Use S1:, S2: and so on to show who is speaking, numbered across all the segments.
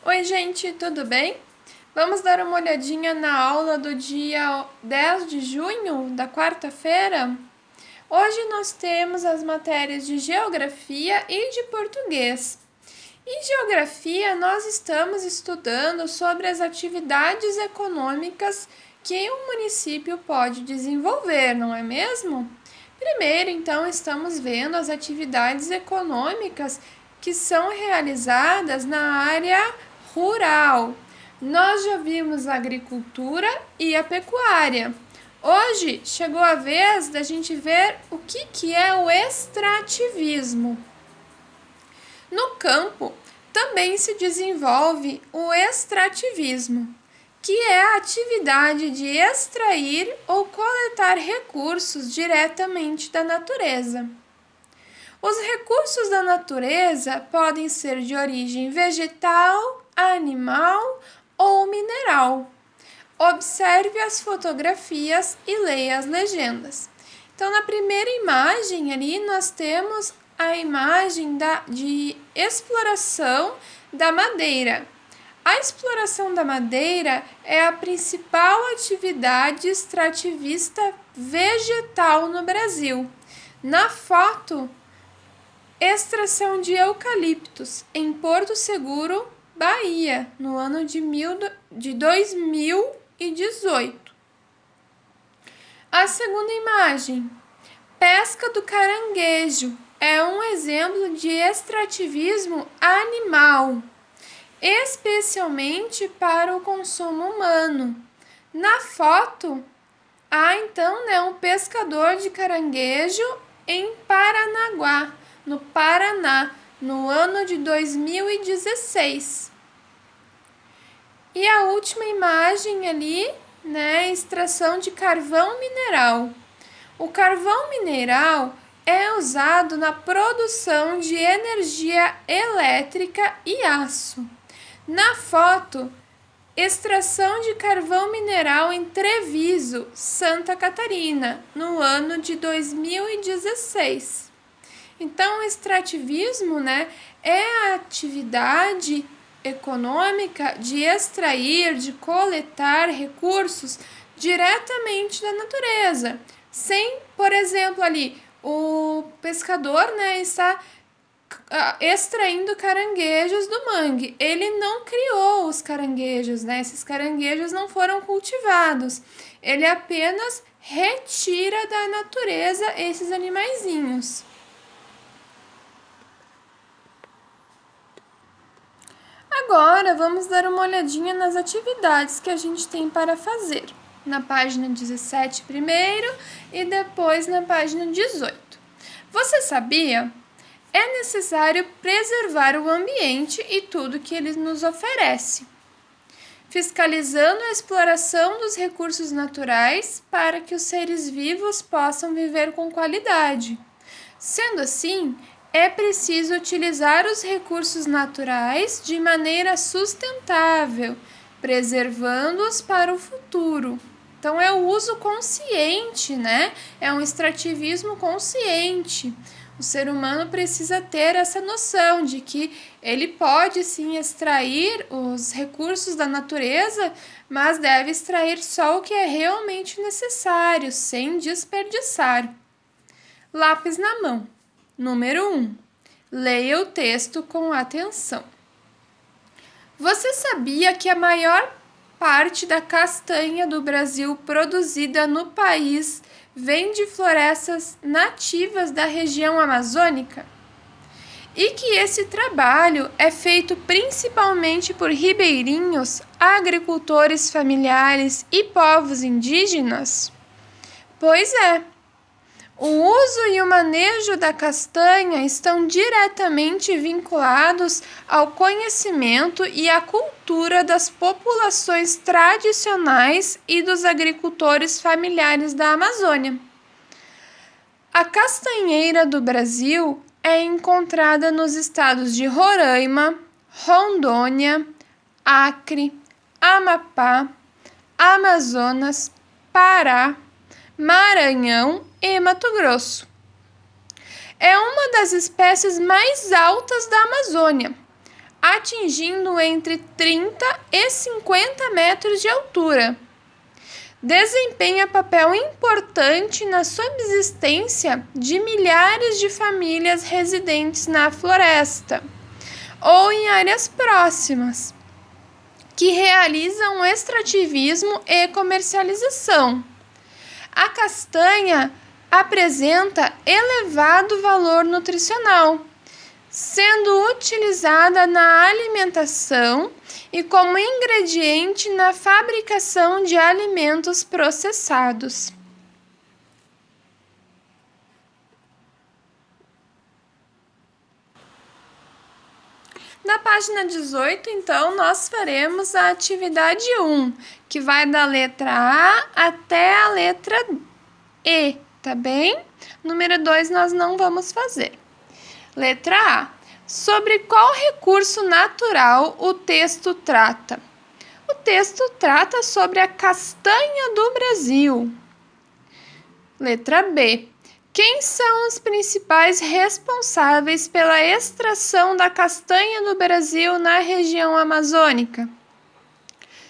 S1: Oi, gente, tudo bem? Vamos dar uma olhadinha na aula do dia 10 de junho, da quarta-feira? Hoje nós temos as matérias de Geografia e de Português. Em Geografia, nós estamos estudando sobre as atividades econômicas que um município pode desenvolver, não é mesmo? Primeiro, então, estamos vendo as atividades econômicas que são realizadas na área rural. Nós já vimos a agricultura e a pecuária. Hoje chegou a vez da gente ver o que é o extrativismo. No campo, também se desenvolve o extrativismo, que é a atividade de extrair ou coletar recursos diretamente da natureza. Os recursos da natureza podem ser de origem vegetal, animal ou mineral. Observe as fotografias e leia as legendas. Então, na primeira imagem ali, nós temos a imagem de exploração da madeira. A exploração da madeira é a principal atividade extrativista vegetal no Brasil. Na foto, extração de eucaliptos em Porto Seguro, Bahia, no ano de 2018. A segunda imagem, pesca do caranguejo, é um exemplo de extrativismo animal, especialmente para o consumo humano. Na foto, há então um pescador de caranguejo em Paranaguá, no Paraná, no ano de 2016. E a última imagem ali, extração de carvão mineral. O carvão mineral é usado na produção de energia elétrica e aço. Na foto, extração de carvão mineral em Treviso, Santa Catarina, no ano de 2016. Então, o extrativismo, é a atividade econômica de extrair, de coletar recursos diretamente da natureza, sem, por exemplo, ali o pescador, está extraindo caranguejos do mangue. Ele não criou os caranguejos, esses caranguejos não foram cultivados. Ele apenas retira da natureza esses animaizinhos. Agora vamos dar uma olhadinha nas atividades que a gente tem para fazer. Na página 17 primeiro e depois na página 18. Você sabia? É necessário preservar o ambiente e tudo que ele nos oferece, fiscalizando a exploração dos recursos naturais para que os seres vivos possam viver com qualidade. Sendo assim, é preciso utilizar os recursos naturais de maneira sustentável, preservando-os para o futuro. Então, é o uso consciente, É um extrativismo consciente. O ser humano precisa ter essa noção de que ele pode sim extrair os recursos da natureza, mas deve extrair só o que é realmente necessário, sem desperdiçar. Lápis na mão. Número 1. Leia o texto com atenção. Você sabia que a maior parte da castanha do Brasil produzida no país vem de florestas nativas da região amazônica? E que esse trabalho é feito principalmente por ribeirinhos, agricultores familiares e povos indígenas? Pois é. O uso e o manejo da castanha estão diretamente vinculados ao conhecimento e à cultura das populações tradicionais e dos agricultores familiares da Amazônia. A castanheira do Brasil é encontrada nos estados de Roraima, Rondônia, Acre, Amapá, Amazonas, Pará, Maranhão e Mato Grosso. É uma das espécies mais altas da Amazônia. atingindo entre 30 e 50 metros de altura. Desempenha papel importante na subsistência de milhares de famílias residentes na floresta ou em áreas próximas, que realizam extrativismo e comercialização. A castanha apresenta elevado valor nutricional, sendo utilizada na alimentação e como ingrediente na fabricação de alimentos processados. Na página 18, então, nós faremos a atividade 1, que vai da letra A até a letra E, tá bem? Número 2 nós não vamos fazer. Letra A. Sobre qual recurso natural o texto trata? O texto trata sobre a castanha do Brasil. Letra B. Quem são os principais responsáveis pela extração da castanha do Brasil na região amazônica?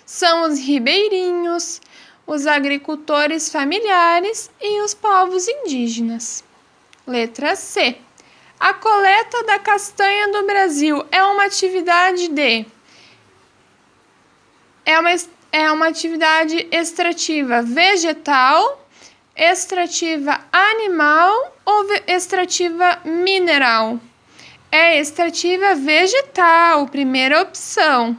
S1: São os ribeirinhos, os agricultores familiares e os povos indígenas. Letra C. A coleta da castanha do Brasil é uma atividade é uma atividade extrativa vegetal, extrativa animal ou extrativa mineral? É extrativa vegetal, primeira opção.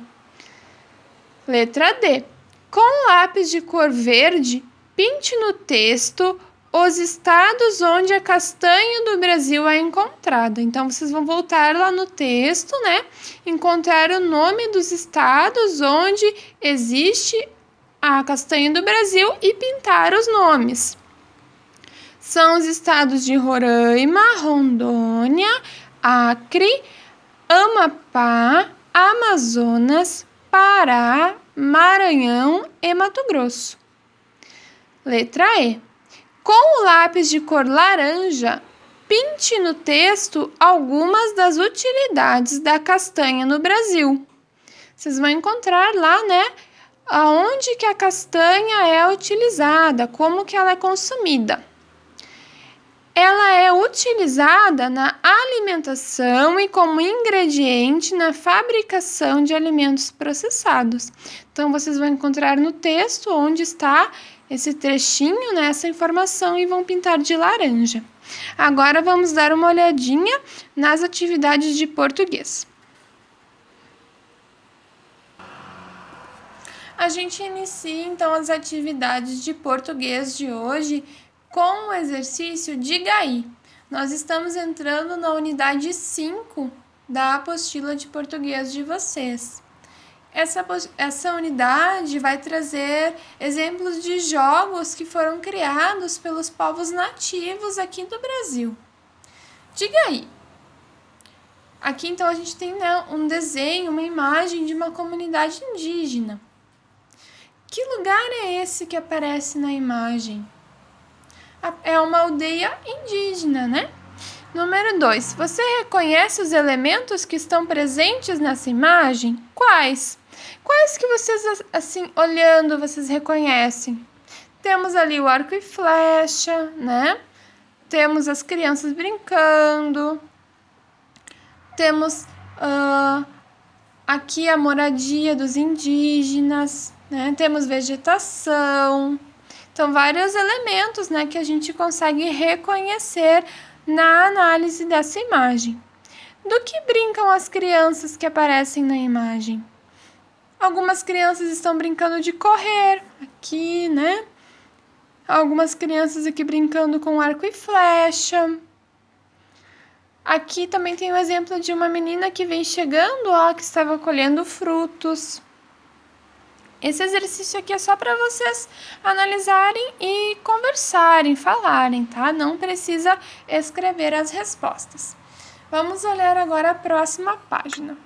S1: Letra D. Com lápis de cor verde, pinte no texto os estados onde a castanha do Brasil é encontrada. Então, vocês vão voltar lá no texto, né? Encontrar o nome dos estados onde existe a castanha do Brasil e pintar os nomes. São os estados de Roraima, Rondônia, Acre, Amapá, Amazonas, Pará, Maranhão e Mato Grosso. Letra E. Com o lápis de cor laranja, pinte no texto algumas das utilidades da castanha no Brasil. Vocês vão encontrar lá, né, aonde que a castanha é utilizada, como que ela é consumida. Ela é utilizada na alimentação e como ingrediente na fabricação de alimentos processados. Então, vocês vão encontrar no texto onde está esse trechinho, né, essa informação, e vão pintar de laranja. Agora, vamos dar uma olhadinha nas atividades de português. A gente inicia, então, as atividades de português de hoje com o exercício Diga aí. Nós estamos entrando na unidade 5 da apostila de português de vocês. Essa unidade vai trazer exemplos de jogos que foram criados pelos povos nativos aqui do Brasil. Diga aí. Aqui, então, a gente tem, né, um desenho, uma imagem de uma comunidade indígena. Que lugar é esse que aparece na imagem? É uma aldeia indígena, né? Número 2. Você reconhece os elementos que estão presentes nessa imagem? Quais? Quais que vocês, assim, olhando, vocês reconhecem? Temos ali o arco e flecha, né? Temos as crianças brincando. Temos aqui a moradia dos indígenas, né? Temos vegetação. Então, vários elementos, né, que a gente consegue reconhecer na análise dessa imagem. Do que brincam as crianças que aparecem na imagem? Algumas crianças estão brincando de correr, aqui, né? Algumas crianças aqui brincando com arco e flecha. Aqui também tem o exemplo de uma menina que vem chegando, ó, que estava colhendo frutos. Esse exercício aqui é só para vocês analisarem e conversarem, falarem, tá? Não precisa escrever as respostas. Vamos olhar agora a próxima página.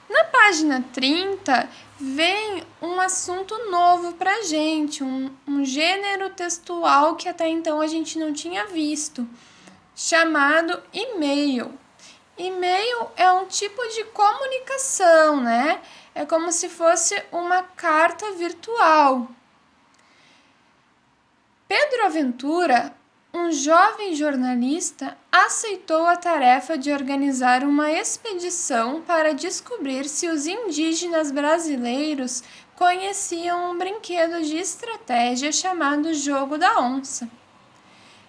S1: Na página 30, vem um assunto novo pra gente, um gênero textual que até então a gente não tinha visto, chamado e-mail. E-mail é um tipo de comunicação, né? É como se fosse uma carta virtual. Pedro Aventura, um jovem jornalista, aceitou a tarefa de organizar uma expedição para descobrir se os indígenas brasileiros conheciam um brinquedo de estratégia chamado Jogo da Onça.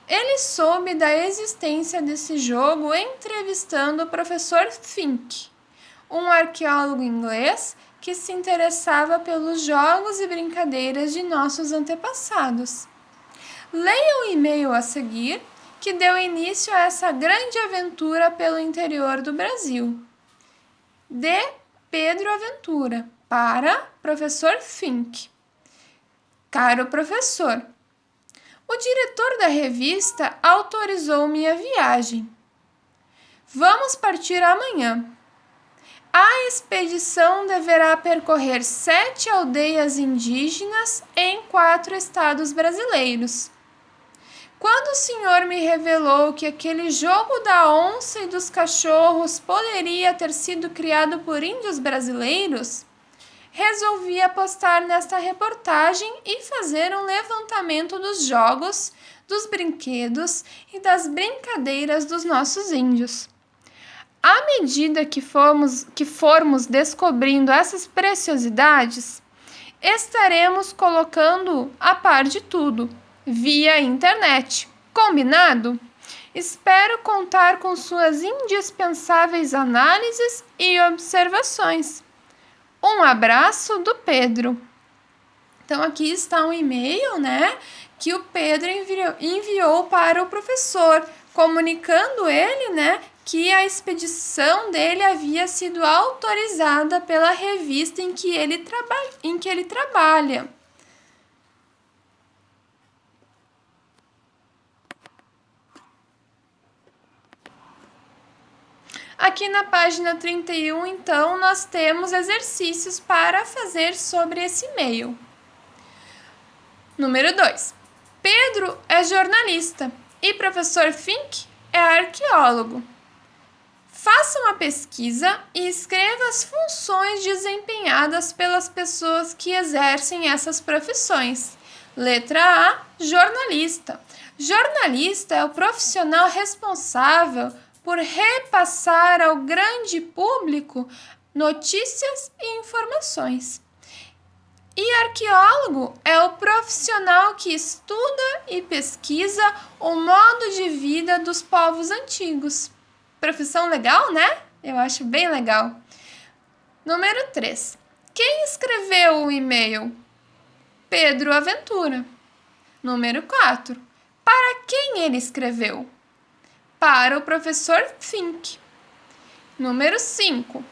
S1: Ele soube da existência desse jogo entrevistando o professor Fink, um arqueólogo inglês que se interessava pelos jogos e brincadeiras de nossos antepassados. Leia o e-mail a seguir, que deu início a essa grande aventura pelo interior do Brasil. De Pedro Aventura, para professor Fink. Caro professor, o diretor da revista autorizou minha viagem. Vamos partir amanhã. A expedição deverá percorrer 7 aldeias indígenas em 4 estados brasileiros. Quando o senhor me revelou que aquele jogo da onça e dos cachorros poderia ter sido criado por índios brasileiros, resolvi apostar nesta reportagem e fazer um levantamento dos jogos, dos brinquedos e das brincadeiras dos nossos índios. À medida que formos descobrindo essas preciosidades, estaremos colocando a par de tudo, via internet. Combinado? Espero contar com suas indispensáveis análises e observações. Um abraço do Pedro. Então, aqui está um e-mail, né, que o Pedro enviou para o professor, comunicando ele, né, que a expedição dele havia sido autorizada pela revista em que ele trabalha. Aqui na página 31, então, nós temos exercícios para fazer sobre esse e-mail. Número 2. Pedro é jornalista e professor Fink é arqueólogo. Faça uma pesquisa e escreva as funções desempenhadas pelas pessoas que exercem essas profissões. Letra A, jornalista. Jornalista é o profissional responsável por repassar ao grande público notícias e informações. E arqueólogo é o profissional que estuda e pesquisa o modo de vida dos povos antigos. Profissão legal, né? Eu acho bem legal. Número 3. Quem escreveu o e-mail? Pedro Aventura. Número 4. Para quem ele escreveu? Para o professor Fink. Número 5.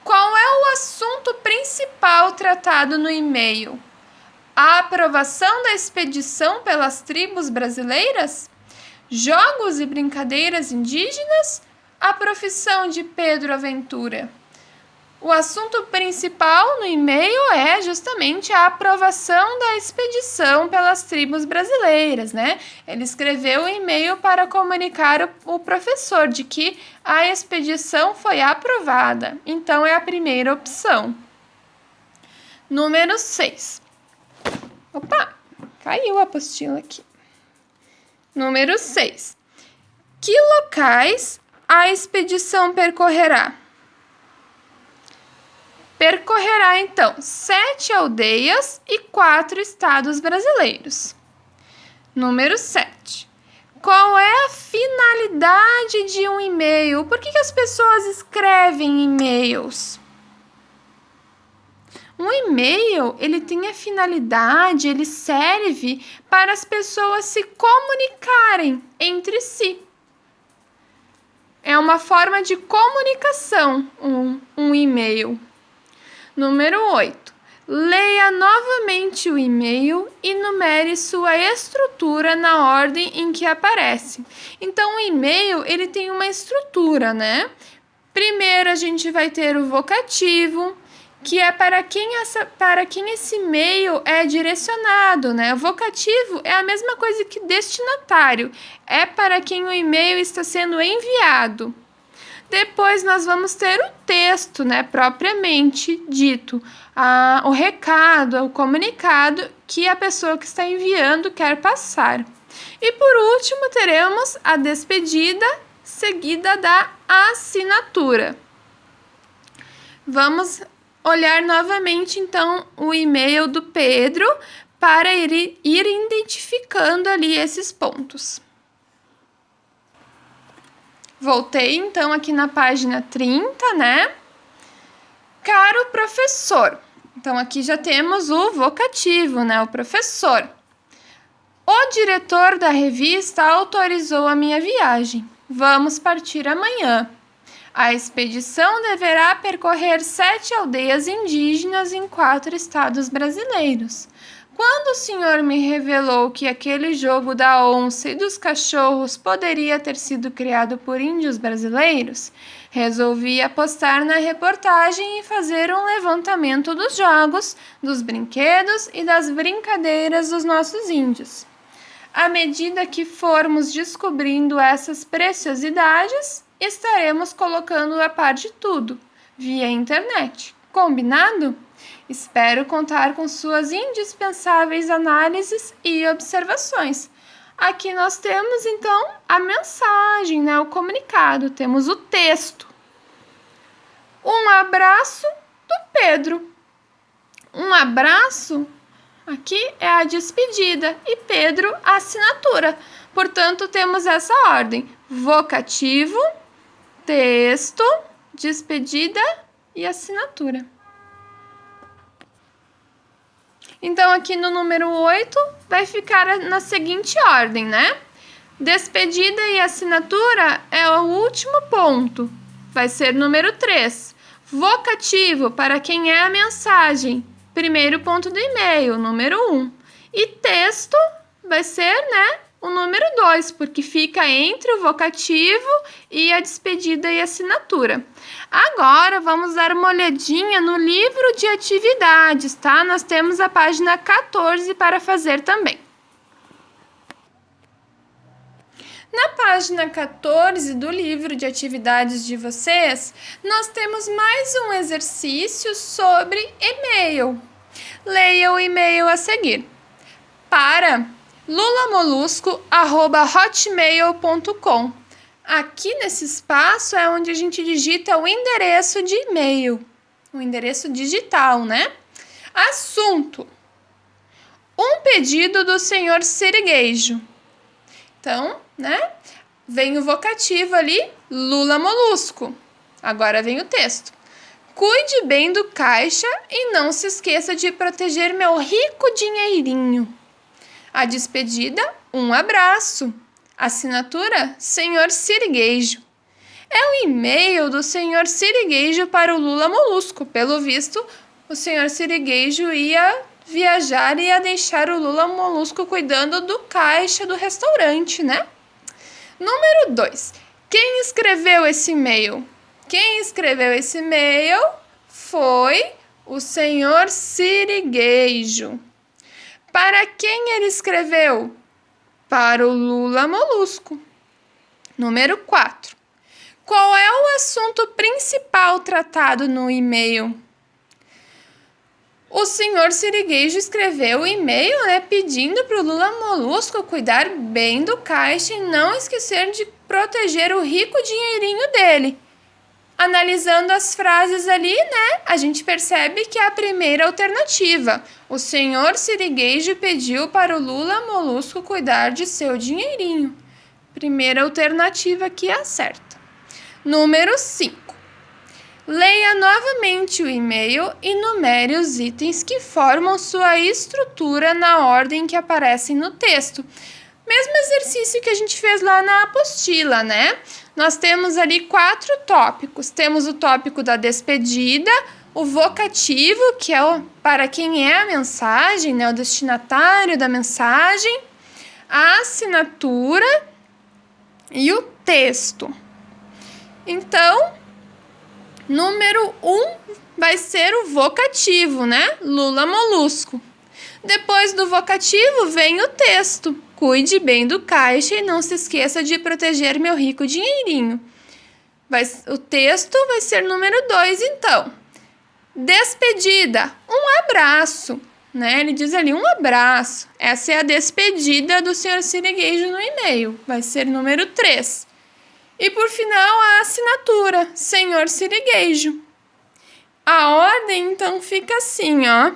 S1: Qual é o assunto principal tratado no e-mail? A aprovação da expedição pelas tribos brasileiras? Jogos e brincadeiras indígenas? A profissão de Pedro Aventura. O assunto principal no e-mail é justamente a aprovação da expedição pelas tribos brasileiras, né? Ele escreveu o e-mail para comunicar o professor de que a expedição foi aprovada. Então, é a primeira opção. Número 6. Opa, caiu a apostila aqui. Número 6. Que locais a expedição percorrerá? Percorrerá, então, 7 aldeias e 4 estados brasileiros. Número 7. Qual é a finalidade de um e-mail? Por que as pessoas escrevem e-mails? Um e-mail, ele tem a finalidade, ele serve para as pessoas se comunicarem entre si. É uma forma de comunicação, um e-mail. Número 8. Leia novamente o e-mail e numere sua estrutura na ordem em que aparece. Então, o e-mail, ele tem uma estrutura, né? Primeiro, a gente vai ter o vocativo, que é para quem esse e-mail é direcionado, né? O vocativo é a mesma coisa que destinatário, é para quem o e-mail está sendo enviado. Depois nós vamos ter o texto, né, propriamente dito, o recado, o comunicado que a pessoa que está enviando quer passar. E por último teremos a despedida, seguida da assinatura. Vamos olhar novamente então o e-mail do Pedro para ir identificando ali esses pontos. Voltei então aqui na página 30, né? Caro professor. Então aqui já temos o vocativo, né? O professor. O diretor da revista autorizou a minha viagem. Vamos partir amanhã. A expedição deverá percorrer 7 aldeias indígenas em 4 estados brasileiros. Quando o senhor me revelou que aquele jogo da onça e dos cachorros poderia ter sido criado por índios brasileiros, resolvi apostar na reportagem e fazer um levantamento dos jogos, dos brinquedos e das brincadeiras dos nossos índios. À medida que formos descobrindo essas preciosidades, estaremos colocando a par de tudo, via internet. Combinado? Espero contar com suas indispensáveis análises e observações. Aqui nós temos, então, a mensagem, né? O comunicado. Temos o texto. Um abraço do Pedro. Um abraço, aqui é a despedida, e Pedro, a assinatura. Portanto, temos essa ordem: vocativo, texto, despedida e assinatura. Então, aqui no número 8, vai ficar na seguinte ordem, né? Despedida e assinatura é o último ponto. Vai ser número 3. Vocativo, para quem é a mensagem. Primeiro ponto do e-mail, número 1. E texto vai ser, né, o número 2, porque fica entre o vocativo e a despedida e assinatura. Agora, vamos dar uma olhadinha no livro de atividades, tá? Nós temos a página 14 para fazer também. Na página 14 do livro de atividades de vocês, nós temos mais um exercício sobre e-mail. Leia o e-mail a seguir. Para lulamolusco@hotmail.com. Aqui nesse espaço é onde a gente digita o endereço de e-mail, o endereço digital, né? Assunto: um pedido do senhor Sirigueijo. Então, né? Vem o vocativo ali, Lula Molusco. Agora vem o texto. Cuide bem do caixa e não se esqueça de proteger meu rico dinheirinho. A despedida, um abraço. Assinatura, senhor Sirigueijo. É o e-mail do senhor Sirigueijo para o Lula Molusco. Pelo visto, o senhor Sirigueijo ia viajar e ia deixar o Lula Molusco cuidando do caixa do restaurante, né? Número 2. Quem escreveu esse e-mail? Quem escreveu esse e-mail foi o senhor Sirigueijo. Para quem ele escreveu? Para o Lula Molusco. Número 4. Qual é o assunto principal tratado no e-mail? O senhor Sirigueijo escreveu o e-mail, né, pedindo para o Lula Molusco cuidar bem do caixa e não esquecer de proteger o rico dinheirinho dele. Analisando as frases ali, né, a gente percebe que é a primeira alternativa. O senhor Sirigueijo pediu para o Lula Molusco cuidar de seu dinheirinho. Primeira alternativa que acerta. Número 5. Leia novamente o e-mail e numere os itens que formam sua estrutura na ordem que aparecem no texto. Mesmo exercício que a gente fez lá na apostila, né? Nós temos ali 4 tópicos. Temos o tópico da despedida, o vocativo, que é para quem é a mensagem, né? O destinatário da mensagem, a assinatura e o texto. Então, número 1 vai ser o vocativo, né? Lula Molusco. Depois do vocativo vem o texto. Cuide bem do caixa e não se esqueça de proteger meu rico dinheirinho. O texto vai ser número 2, então. Despedida, um abraço, né? Ele diz ali, um abraço. Essa é a despedida do Sr. Sirigueijo no e-mail. Vai ser número 3. E, por final, a assinatura, Sr. Sirigueijo. A ordem, então, fica assim, ó.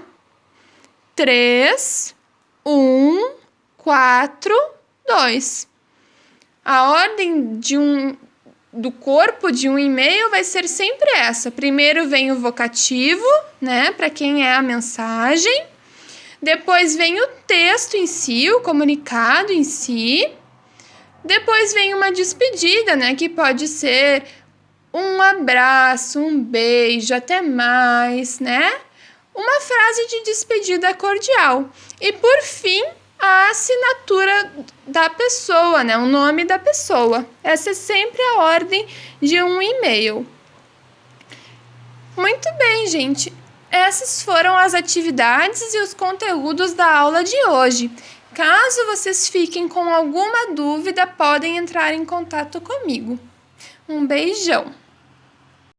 S1: 3, 1, 4, 2. A ordem do corpo de um e-mail vai ser sempre essa. Primeiro vem o vocativo, né, para quem é a mensagem. Depois vem o texto em si, o comunicado em si. Depois vem uma despedida, né, que pode ser um abraço, um beijo, até mais, né? Uma frase de despedida cordial. E, por fim, a assinatura da pessoa, né? O nome da pessoa. Essa é sempre a ordem de um e-mail. Muito bem, gente. Essas foram as atividades e os conteúdos da aula de hoje. Caso vocês fiquem com alguma dúvida, podem entrar em contato comigo. Um beijão!